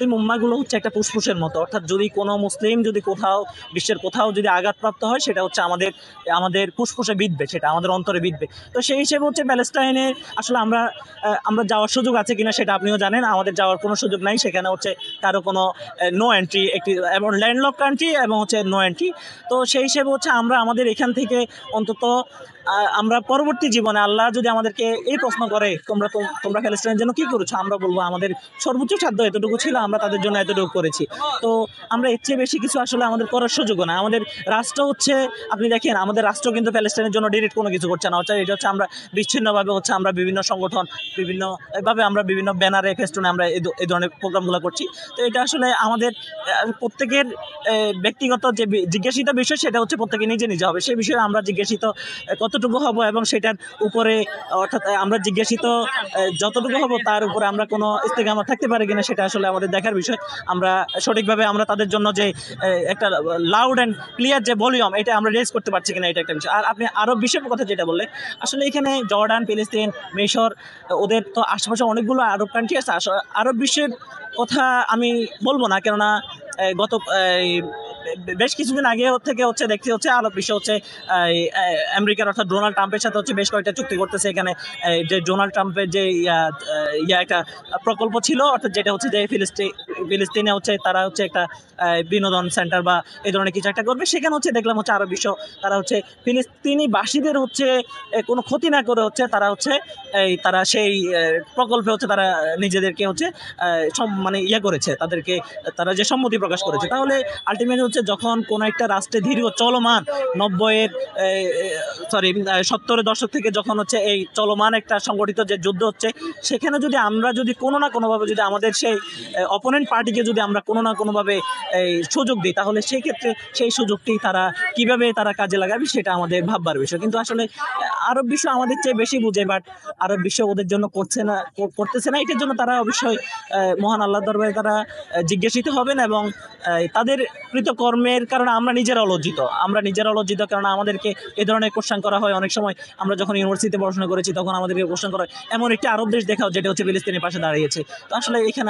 মুসলিম উম্মাহগুলো হচ্ছে একটা ফুসফুসের মতো, অর্থাৎ যদি কোনো মুসলিম যদি কোথাও বিশ্বের কোথাও যদি আঘাতপ্রাপ্ত হয় সেটা হচ্ছে আমাদের ফুসফুসে বিঁধবে, সেটা আমাদের অন্তরে বিঁধবে। তো সেই হিসেবে হচ্ছে প্যালেস্টাইনে আসলে আমরা যাওয়ার সুযোগ আছে কিনা সেটা আপনিও জানেন, আমাদের যাওয়ার কোনো সুযোগ নাই। সেখানে হচ্ছে কারো কোনো নো এন্ট্রি, একটি এবং ল্যান্ডলক কান্ট্রি এবং হচ্ছে নো এন্ট্রি। তো সেই হিসেবে হচ্ছে আমরা আমাদের এখান থেকে অন্তত আমরা পরবর্তী জীবনে আল্লাহ যদি আমাদেরকে এই প্রশ্ন করে তোমরা প্যালেস্টাইনের জন্য কি করেছো, আমরা বলবো আমাদের সর্বোচ্চ সাধ্য এতটুকু ছিল, আমরা তাদের জন্য এতটুকু করেছি। তো আমরা এর চেয়ে বেশি কিছু আসলে আমাদের করার সুযোগও না। আমাদের রাষ্ট্র হচ্ছে, আপনি দেখেন আমাদের রাষ্ট্র কিন্তু প্যালেস্টাইনের জন্য ডিরেক্ট কোনো কিছু করছে না, এটা হচ্ছে আমরা বিচ্ছিন্নভাবে হচ্ছে আমরা বিভিন্ন সংগঠন বিভিন্নভাবে আমরা বিভিন্ন ব্যানারে ফেস্টুনে আমরা এই ধরনের প্রোগ্রামগুলো করছি। তো এটা আসলে আমাদের প্রত্যেকের ব্যক্তিগত যে জিজ্ঞাসিত বিষয় সেটা হচ্ছে প্রত্যেকে নিজে নিজে হবে, সেই বিষয়ে আমরা জিজ্ঞাসিত কতটুকু হব এবং সেটার উপরে অর্থাৎ আমরা জিজ্ঞাসিত যতটুকু হব তার উপরে আমরা কোনো ইস্তেকামত থাকতে পারি কিনা সেটা আসলে আমাদের দেখার বিষয়। আমরা সঠিকভাবে আমরা তাদের জন্য যে একটা লাউড অ্যান্ড ক্লিয়ার যে ভলিউম এটা আমরা রেজ করতে পারছি কিনা, এটা একটা বিষয়। আর আপনি আরব বিশ্বের কথা যেটা বললেন, আসলে এখানে জর্ডান, ফিলিস্তিন, মিশর, ওদের তো আশেপাশে অনেকগুলো আরব কান্ট্রি আছে। আরব বিশ্বের কথা আমি বলবো না, কেননা গত বেশ কিছুদিন আগে থেকে হচ্ছে দেখতে হচ্ছে আরব বিশ্ব হচ্ছে আমেরিকার অর্থাৎ ডোনাল্ড ট্রাম্পের সাথে হচ্ছে বেশ কয়েকটা চুক্তি করতেছে। এখানে যে ডোনাল্ড ট্রাম্পের যে একটা প্রকল্প ছিল, অর্থাৎ যেটা হচ্ছে যে ফিলিস্তিনে হচ্ছে তারা হচ্ছে একটা বিনোদন সেন্টার বা এই ধরনের কিছু একটা করবে, সেখানে হচ্ছে দেখলাম হচ্ছে আরব বিশ্ব তারা হচ্ছে ফিলিস্তিনি বাসীদের হচ্ছে কোনো ক্ষতি না করে হচ্ছে তারা সেই প্রকল্পে হচ্ছে তারা নিজেদেরকে হচ্ছে মানে করেছে, তারা যে সম্মতি প্রকাশ করেছে। তাহলে আলটিমেটলি হচ্ছে যখন কোনো একটা রাষ্ট্রে দীর্ঘ চলমান 70-এর দশক থেকে যখন হচ্ছে এই চলমান একটা সংগঠিত যে যুদ্ধ হচ্ছে, সেখানে যদি আমরা যদি কোনো না কোনোভাবে যদি আমাদের সেই অপোনেন্ট পার্টিকে যদি আমরা কোনো না কোনোভাবে সুযোগ দিই, তাহলে সেই ক্ষেত্রে সেই সুযোগটি তারা কিভাবে তারা কাজে লাগাবে সেটা আমাদের ভাববার বিষয়। কিন্তু আসলে আরব বিশ্ব আমাদের চেয়ে বেশি বুঝে, বাট আরব বিশ্ব ওদের জন্য করতেছে না। এটার জন্য তারা অবশ্যই মহান আল্লাহর দরবারে তারা জিজ্ঞাসিত হবেন এবং তাদের কৃতকর্মের কারণে আমরা নিজেরা লজ্জিত, কারণ আমাদেরকে এই ধরনের কোশ্চেন করা হয়। অনেক সময় আমরা যখন ইউনিভার্সিটিতে পড়াশোনা করেছি তখন আমাদেরকে কোশ্চেন করা হয় এমন একটি আরব দেশ দেখাও যেটা হচ্ছে ফিলিস্তিনের পাশে দাঁড়িয়েছে। তো আসলে এখানে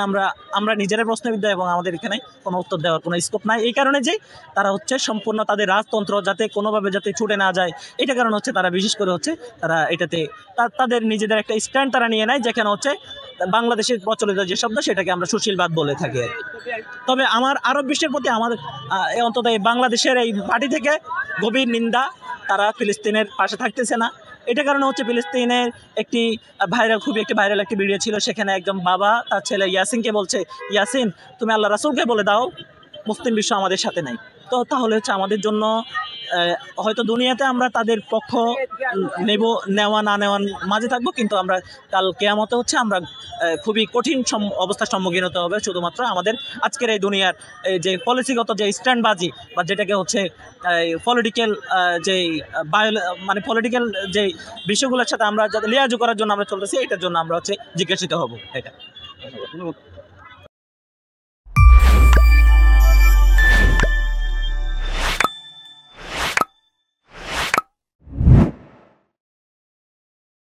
আমরা নিজেরা প্রশ্নবিদ্ধ এবং আমাদের এখানে কোনো উত্তর দেওয়ার কোনো স্কোপ নাই। এই কারণে যে তারা হচ্ছে সম্পূর্ণ তাদের রাজতন্ত্র যাতে কোনোভাবে যাতে ছুটে না যায়, এটা কারণ হচ্ছে তারা বিশেষ করে হচ্ছে তারা এটাতে তাদের নিজেদের একটা স্ট্যান্ড তারা নিয়ে নেয়, যেখানে হচ্ছে বাংলাদেশের প্রচলিত যে শব্দ সেটাকে আমরা সুশীলবাদ বলে থাকি। তবে আমার আরব বিশ্বের প্রতি আমাদের অন্তত এই বাংলাদেশের এই পার্টি থেকে গভীর নিন্দা, তারা ফিলিস্তিনের পাশে থাকতেছে না। এটা কারণে হচ্ছে ফিলিস্তিনের খুবই একটি ভাইরাল একটি ভিডিও ছিল, সেখানে একজন বাবা তার ছেলে ইয়াসিনকে বলছে, ইয়াসিন তুমি আল্লাহ রাসূলকে বলে দাও মুসলিম বিশ্ব আমাদের সাথে নাই। তো তাহলে হচ্ছে আমাদের জন্য হয়তো দুনিয়াতে আমরা তাদের পক্ষ নেওয়া না নেওয়ার মাঝে থাকবো, কিন্তু আমরা কাল কিয়ামতে হচ্ছে আমরা খুবই কঠিন অবস্থার সম্মুখীন হতে হবে শুধুমাত্র আমাদের আজকের এই দুনিয়ার যে পলিসিগত যে স্ট্যান্ডবাজি বা যেটাকে হচ্ছে পলিটিক্যাল পলিটিক্যাল যে বিষয়গুলোর সাথে আমরা যাতে লিয়াজু করার জন্য আমরা চলতেছি, এটার জন্য আমরা হচ্ছে জিজ্ঞাসিত হব। এটা